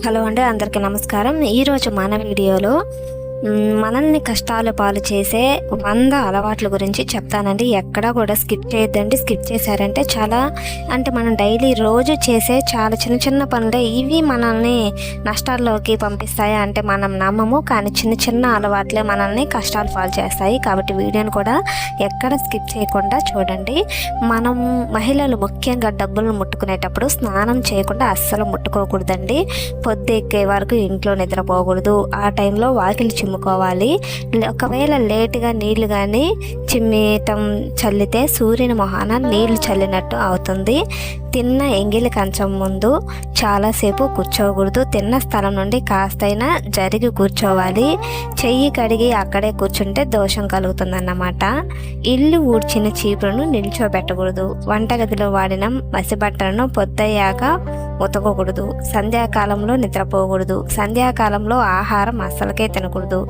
Hello అండి, అందరికీ నమస్కారం. ఈరోజు మన వీడియోలో మనల్ని కష్టాల పాలు చేసే 100 అలవాట్ల గురించి చెప్తానండి. ఎక్కడా కూడా స్కిప్ చేయొద్దండి. స్కిప్ చేశారంటే మనం డైలీ రోజు చేసే చాలా చిన్న చిన్న పనులే ఇవి మనల్ని నష్టాల్లోకి పంపిస్తాయి అంటే మనం నమ్మము, కానీ చిన్న చిన్న అలవాట్లే మనల్ని కష్టాలు పాలు చేస్తాయి. కాబట్టి వీడియోని కూడా ఎక్కడ స్కిప్ చేయకుండా చూడండి. మనం మహిళలు ముఖ్యంగా డబ్బులను ముట్టుకునేటప్పుడు స్నానం చేయకుండా అస్సలు ముట్టుకోకూడదండి. పొద్దెక్కే వరకు ఇంట్లో నిద్రపోకూడదు. ఆ టైంలో వాకిలి చిమ్ముకోవాలి. ఒకవేళ లేటుగా నీళ్లు కానీ చిమ్మటం చల్లితే సూర్యుని మొహాన నీళ్లు చల్లినట్టు అవుతుంది. తిన్న ఎంగిలి కంచం ముందు చాలాసేపు కూర్చోకూడదు. తిన్న స్థలం నుండి కాస్తైనా జరిగి కూర్చోవాలి. చెయ్యి కడిగి అక్కడే కూర్చుంటే దోషం కలుగుతుందన్నమాట. ఇల్లు ఊడ్చిన చీపులను నిల్చోబెట్టకూడదు. వంటగదిలో వాడిన మసిబట్టలను పొద్దయ్యాక ఉతకకూడదు. సంధ్యాకాలంలో నిద్రపోకూడదు. సంధ్యాకాలంలో ఆహారం అస్సలకే తినకూడదు.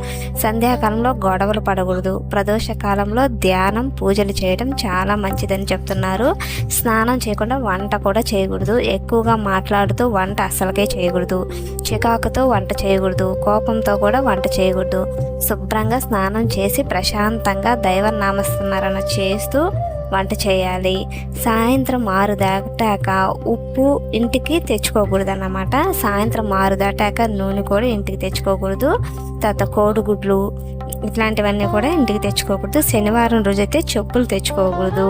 సంధ్యాకాలంలో గొడవలు పడకూడదు. ప్రదోష కాలంలో ధ్యానం పూజలు చేయడం చాలా మంచిదని చెప్తున్నారు. స్నానం చేయకుండా వంట కూడా చేయకూడదు. ఎక్కువగా మాట్లాడుతూ వంట అస్సలకే చేయకూడదు. చికాకుతో వంట చేయకూడదు. కోపంతో కూడా వంట చేయకూడదు. శుభ్రంగా స్నానం చేసి ప్రశాంతంగా దైవ నామస్మరణ చేస్తూ వంట చేయాలి. సాయంత్రం 6 దాటాక ఉప్పు ఇంటికి తెచ్చుకోకూడదు అన్నమాట. సాయంత్రం 6 దాటాక నూనె కూడా ఇంటికి తెచ్చుకోకూడదు. తర్వాత కోడిగుడ్లు ఇట్లాంటివన్నీ కూడా ఇంటికి తెచ్చుకోకూడదు. శనివారం రోజైతే చెప్పులు తెచ్చుకోకూడదు.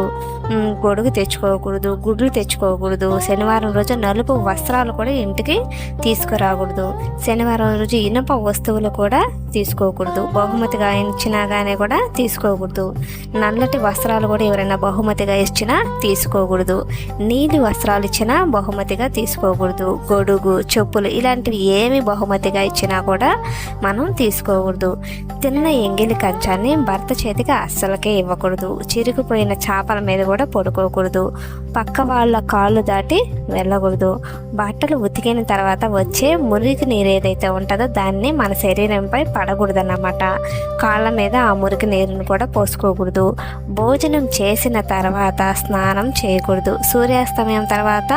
గొడుగు తెచ్చుకోకూడదు. గుడ్లు తెచ్చుకోకూడదు. శనివారం రోజు నలుపు వస్త్రాలు కూడా ఇంటికి తీసుకురాకూడదు. శనివారం రోజు ఇనుప వస్తువులు కూడా తీసుకోకూడదు. బహుమతిగా ఇచ్చినా కానీ కూడా తీసుకోకూడదు. నల్లటి వస్త్రాలు కూడా ఎవరైనా బహుమతిగా ఇచ్చినా తీసుకోకూడదు. నీలి వస్త్రాలు ఇచ్చినా బహుమతిగా తీసుకోకూడదు. గొడుగు చెప్పులు ఇలాంటివి ఏమి బహుమతిగా ఇచ్చినా కూడా మనం తీసుకోకూడదు. తిన్న ఎంగిలి కంచాన్ని భర్త చేతికి అస్సలకే ఇవ్వకూడదు. చిరిగిపోయిన చేపల మీద కూడా పడుకోకూడదు. పక్క వాళ్ళ కాళ్ళు దాటి వెళ్ళకూడదు. బట్టలు ఉతికిన తర్వాత వచ్చే మురికి నీరు ఏదైతే ఉంటుందో దాన్ని మన శరీరంపై పడకూడదు అన్నమాట. కాళ్ళ మీద ఆ మురికి నీరుని కూడా పోసుకోకూడదు. భోజనం చేసిన తర్వాత స్నానం చేయకూడదు. సూర్యాస్తమయం తర్వాత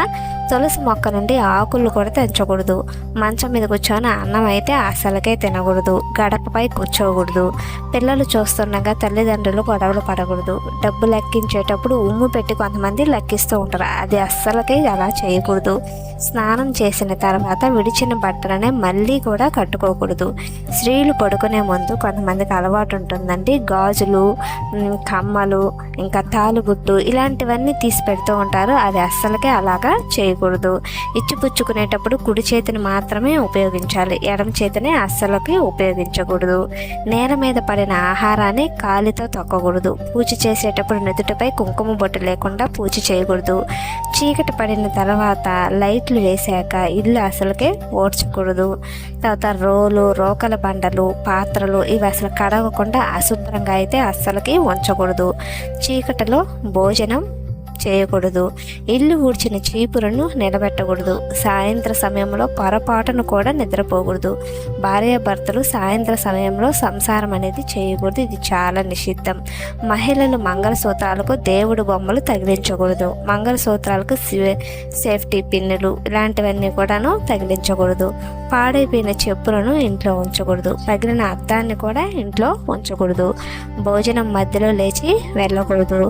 తులసి మొక్క నుండి ఆకులు కూడా తెంచకూడదు. మంచం మీద కూర్చొని అన్నం అయితే అసలుకే తినకూడదు. గడపపై కూర్చోకూడదు. పిల్లలు చూస్తుండగా తల్లిదండ్రులు గొడవలు పడకూడదు. డబ్బు లెక్కించేటప్పుడు ఉమ్ము పెట్టి కొంతమంది లెక్కిస్తూ ఉంటారు. అది అస్సలకే అలా చేయకూడదు. స్నానం చేసిన తర్వాత విడిచిన బట్టలనే మళ్ళీ కూడా కట్టుకోకూడదు. స్త్రీలు పడుకునే ముందు కొంతమందికి అలవాటు ఉంటుందండి. గాజులు, కమ్మలు, ఇంకా తాలుగుట్టు ఇలాంటివన్నీ తీసి పెడుతూ ఉంటారు. అది అస్సలకే అలాగా చేయకూడదు. ఇచ్చిపుచ్చుకునేటప్పుడు కుడి చేతిని మాత్రమే ఉపయోగించాలి. ఎడమ చేతిని అస్సలకి ఉపయోగించకూడదు. నేల మీద పడిన ఆహారాన్ని కాలితో తొక్కకూడదు. పూజ చేసేటప్పుడు నుదుటిపై కుంకుమ బొట్టు లేకుండా పూజ చేయకూడదు. చీకటి పడిన తర్వాత లైట్లు వేసాక ఇల్లు అసలుకే ఓడ్చకూడదు. తర్వాత రోకల బండలు, పాత్రలు ఇవి అసలు కడగకుండా అశుభ్రంగా అయితే అస్సలకి ఉంచకూడదు. చీకటిలో భోజనం చేయకూడదు. ఇల్లు ఊడ్చిన చీపులను నిలబెట్టకూడదు. సాయంత్ర సమయంలో పొరపాటును కూడా నిద్రపోకూడదు. భార్యాభర్తలు సాయంత్ర సమయంలో సంసారం అనేది చేయకూడదు. ఇది చాలా నిషిద్ధం. మహిళలు మంగళసూత్రాలకు దేవుడు బొమ్మలు తగిలించకూడదు. మంగళసూత్రాలకు సేఫ్టీ పిన్నులు ఇలాంటివన్నీ కూడాను తగిలించకూడదు. పాడైపోయిన చెప్పులను ఇంట్లో ఉంచకూడదు. పగిలిన అద్దాన్ని కూడా ఇంట్లో ఉంచకూడదు. భోజనం మధ్యలో లేచి వెళ్ళకూడదు.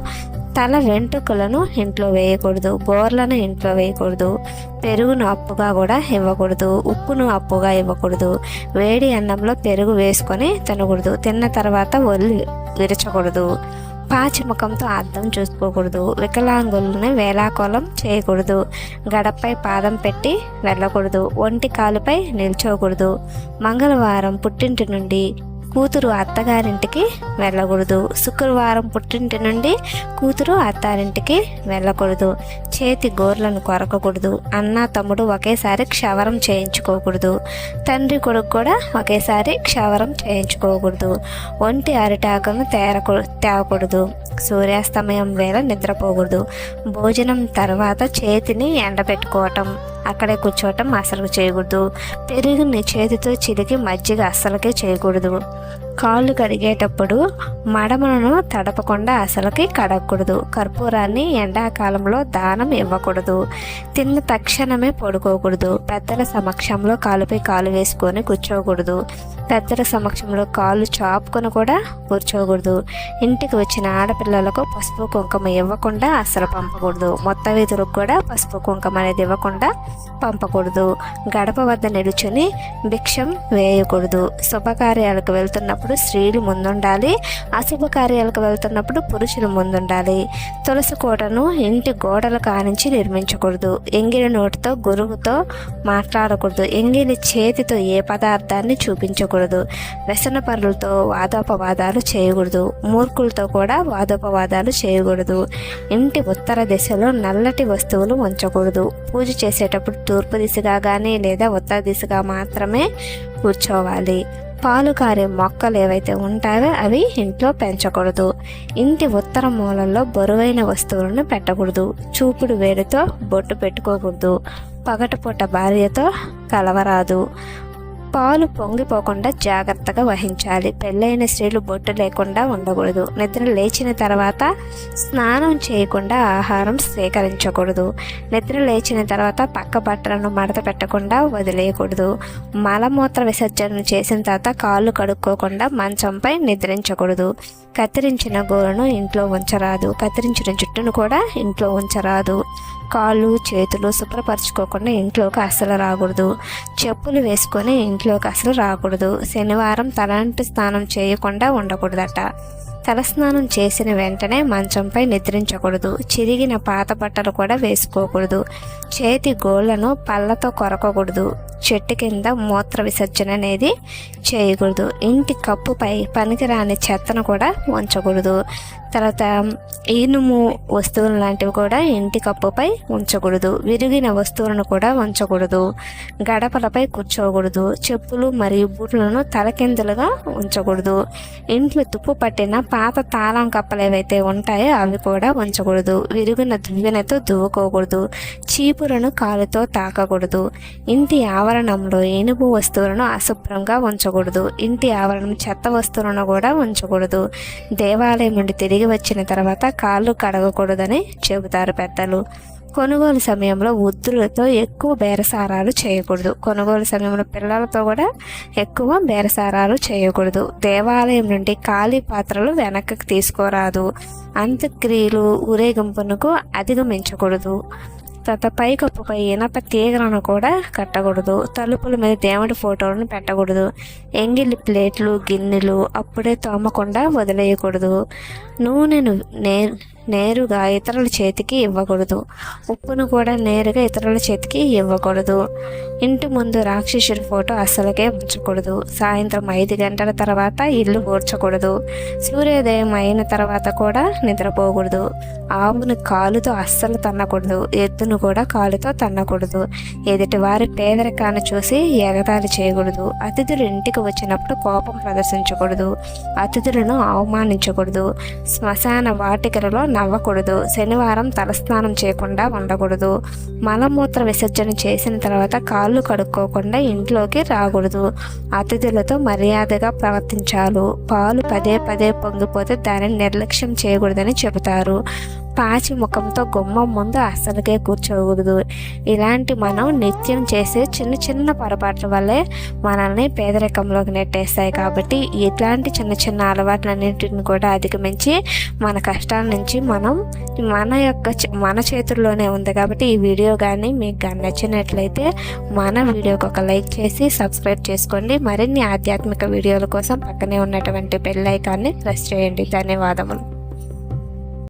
తల వెంట్రుకలను ఇంట్లో వేయకూడదు. బోర్లను ఇంట్లో వేయకూడదు. పెరుగును అప్పుగా కూడా ఇవ్వకూడదు. ఉప్పును అప్పుగా ఇవ్వకూడదు. వేడి అన్నంలో పెరుగు వేసుకొని తినకూడదు. తిన్న తర్వాత ఒళ్ళు విరచకూడదు. పాచి ముఖంతో అద్దం చూసుకోకూడదు. వికలాంగులను వేలాకోలం చేయకూడదు. గడపై పాదం పెట్టి వెళ్ళకూడదు. ఒంటి కాలుపై నిల్చోకూడదు. మంగళవారం పుట్టింటి నుండి కూతురు అత్తగారింటికి వెళ్ళకూడదు. శుక్రవారం పుట్టింటి నుండి కూతురు అత్తారింటికి వెళ్ళకూడదు. చేతి గోర్లను కొరకకూడదు. అన్న తమ్ముడు ఒకేసారి క్షవరం చేయించుకోకూడదు. తండ్రి కొడుకు కూడా ఒకేసారి క్షవరం చేయించుకోకూడదు. ఒంటి అరిటాకును తేవకూడదు. సూర్యాస్తమయం వేళ నిద్రపోకూడదు. భోజనం తర్వాత చేతిని ఎండబెట్టుకోవటం అక్కడే కూర్చోవటం అసలు చేయకూడదు. పెరుగుని చేతితో చిలికి మజ్జిగ అస్సలకే చేయకూడదు. కాళ్ళు కడిగేటప్పుడు మడమలను తడపకుండా అసలుకి కడగకూడదు. కర్పూరాన్ని ఎండాకాలంలో దానం ఇవ్వకూడదు. తిన్న తక్షణమే పడుకోకూడదు. పెద్దల సమక్షంలో కాలుపై కాలు వేసుకొని కూర్చోకూడదు. పెద్దల సమక్షంలో కాళ్ళు చాపుకొని కూడా కూర్చోకూడదు. ఇంటికి వచ్చిన ఆడపిల్లలకు పసుపు కుంకుమ ఇవ్వకుండా అస్సలు పంపకూడదు. మొత్తం వీధులకు కూడా పసుపు కుంకుమ అనేది ఇవ్వకుండా పంపకూడదు. గడప వద్ద నిలుచుని భిక్షం వేయకూడదు. శుభకార్యాలకు వెళ్తున్నప్పుడు స్త్రీలు ముందుండాలి. అశుభకార్యాలకు వెళ్తున్నప్పుడు పురుషులు ముందుండాలి. తులసి కోటను ఇంటి గోడల కానించి నిర్మించకూడదు. ఎంగిలి నోటితో గురువుతో మాట్లాడకూడదు. ఎంగిలి చేతితో ఏ పదార్థాన్ని చూపించకూడదు. వ్యసన పరులతో వాదోపవాదాలు చేయకూడదు. మూర్ఖులతో కూడా వాదోపవాదాలు చేయకూడదు. ఇంటి ఉత్తర దిశలో నల్లటి వస్తువులు ఉంచకూడదు. పూజ చేసేటప్పుడు తూర్పు దిశగా కానీ లేదా ఉత్తర దిశగా మాత్రమే కూర్చోవాలి. పాలు కారే మొక్కలు ఏవైతే ఉంటాయో అవి ఇంట్లో పెంచకూడదు. ఇంటి ఉత్తర మూలల్లో బరువైన వస్తువులను పెట్టకూడదు. చూపుడు వేడితో బొట్టు పెట్టుకోకూడదు. పగటిపూట భార్యతో కలవరాదు. పాలు పొంగిపోకుండా జాగ్రత్తగా వహించాలి. పెళ్ళైన స్త్రీలు బొట్టు లేకుండా ఉండకూడదు. నిద్ర లేచిన తర్వాత స్నానం చేయకుండా ఆహారం స్వీకరించకూడదు. నిద్ర లేచిన తర్వాత పక్క బట్టలను మడత పెట్టకుండా వదిలేయకూడదు. మలమూత్ర విసర్జన చేసిన తర్వాత కాళ్ళు కడుక్కోకుండా మంచంపై నిద్రించకూడదు. కత్తిరించిన గోరును ఇంట్లో ఉంచరాదు. కత్తిరించిన జుట్టును కూడా ఇంట్లో ఉంచరాదు. కాళ్ళు చేతులు శుభ్రపరచుకోకుండా ఇంట్లోకి అస్సలు రాకూడదు. చెప్పులు వేసుకొని ఇంట్లోకి అసలు రాకూడదు. శనివారం తలంటి స్నానం చేయకుండా ఉండకూడదట. తలస్నానం చేసిన వెంటనే మంచంపై నిద్రించకూడదు. చిరిగిన పాత బట్టలు కూడా వేసుకోకూడదు. చేతి గోళ్లను పళ్ళతో కొరకకూడదు. చెట్టు కింద మూత్ర విసర్జన అనేది చేయకూడదు. ఇంటి కప్పుపై పనికిరాని చెత్తను కూడా ఉంచకూడదు. తర్వాత ఇనుము వస్తువులు లాంటివి కూడా ఇంటి కప్పుపై ఉంచకూడదు. విరిగిన వస్తువులను కూడా ఉంచకూడదు. గడపలపై కూర్చోకూడదు. చెప్పులు మరియు బూట్లను తలకిందులుగా ఉంచకూడదు. ఇంట్లో తుప్పు పట్టిన పాత తాళం కప్పలు ఏవైతే ఉంటాయో అవి కూడా ఉంచకూడదు. విరిగిన దువ్వెనతో దువ్వుకోకూడదు. చీపులను కాలుతో తాకకూడదు. ఇంటి ఆవరణంలో ఇనుము వస్తువులను అశుభ్రంగా ఉంచకూడదు. ఇంటి ఆవరణం చెత్త వస్తువులను కూడా ఉంచకూడదు. దేవాలయం నుండి తిరిగి వచ్చిన తర్వాత కాళ్ళు కడగకూడదని చెబుతారు పెద్దలు. కొనుగోలు సమయంలో వృద్ధులతో ఎక్కువ బేరసారాలు చేయకూడదు. కొనుగోలు సమయంలో పిల్లలతో కూడా ఎక్కువ బేరసారాలు చేయకూడదు. దేవాలయం నుండి ఖాళీ పాత్రలు వెనక్కి తీసుకోరాదు. అంత్యక్రియలు ఊరేగింపునకు అధిగమించకూడదు. తర్వాత పైకప్పుపై ఇనప తీగలను కూడా కట్టకూడదు. తలుపుల మీద దేవుడి ఫోటోలను పెట్టకూడదు. ఎంగిలి ప్లేట్లు గిన్నెలు అప్పుడే తోమకుండా వదిలేయకూడదు. నూనెను నేరుగా ఇతరుల చేతికి ఇవ్వకూడదు. ఉప్పును కూడా నేరుగా ఇతరుల చేతికి ఇవ్వకూడదు. ఇంటి ముందు రాక్షసుడి ఫోటో అస్సలకే ఉంచకూడదు. సాయంత్రం 5 గంటల తర్వాత ఇల్లు ఊడ్చకూడదు. సూర్యోదయం అయిన తర్వాత కూడా నిద్రపోకూడదు. ఆవును కాలుతో అస్సలు తన్నకూడదు. ఎద్దును కూడా కాలుతో తన్నకూడదు. ఎదుటి వారి పేదరికాన్ని చూసి ఎగతాళి చేయకూడదు. అతిథులు ఇంటికి వచ్చినప్పుడు కోపం ప్రదర్శించకూడదు. అతిథులను అవమానించకూడదు. శ్మశాన వాటికలలో నవ్వకూడదు. శనివారం తలస్నానం చేయకుండా ఉండకూడదు. మలమూత్ర విసర్జన చేసిన తర్వాత కాళ్ళు కడుక్కోకుండా ఇంట్లోకి రాకూడదు. అతిథులతో మర్యాదగా ప్రవర్తించాలి. పాలు పదే పదే పొంగిపోతే దానిని నిర్లక్ష్యం చేయకూడదని చెబుతారు. పాచి ముఖంతో గుమ్మం ముందు అస్సలకే కూర్చోకూడదు. ఇలాంటి మనం నిత్యం చేసే చిన్న చిన్న పొరపాట్ల వల్లే మనల్ని పేదరికంలోకి నెట్టేస్తాయి. కాబట్టి ఇట్లాంటి చిన్న చిన్న అలవాట్లన్నింటిని కూడా అధిగమించి మన కష్టాల నుంచి మన చేతుల్లోనే ఉంది. కాబట్టి ఈ వీడియో కానీ మీకు నచ్చినట్లయితే మన వీడియోకి ఒక లైక్ చేసి సబ్స్క్రైబ్ చేసుకోండి. మరిన్ని ఆధ్యాత్మిక వీడియోల కోసం పక్కనే ఉన్నటువంటి బెల్ ఐకాన్ని ప్రెస్ చేయండి. ధన్యవాదములు.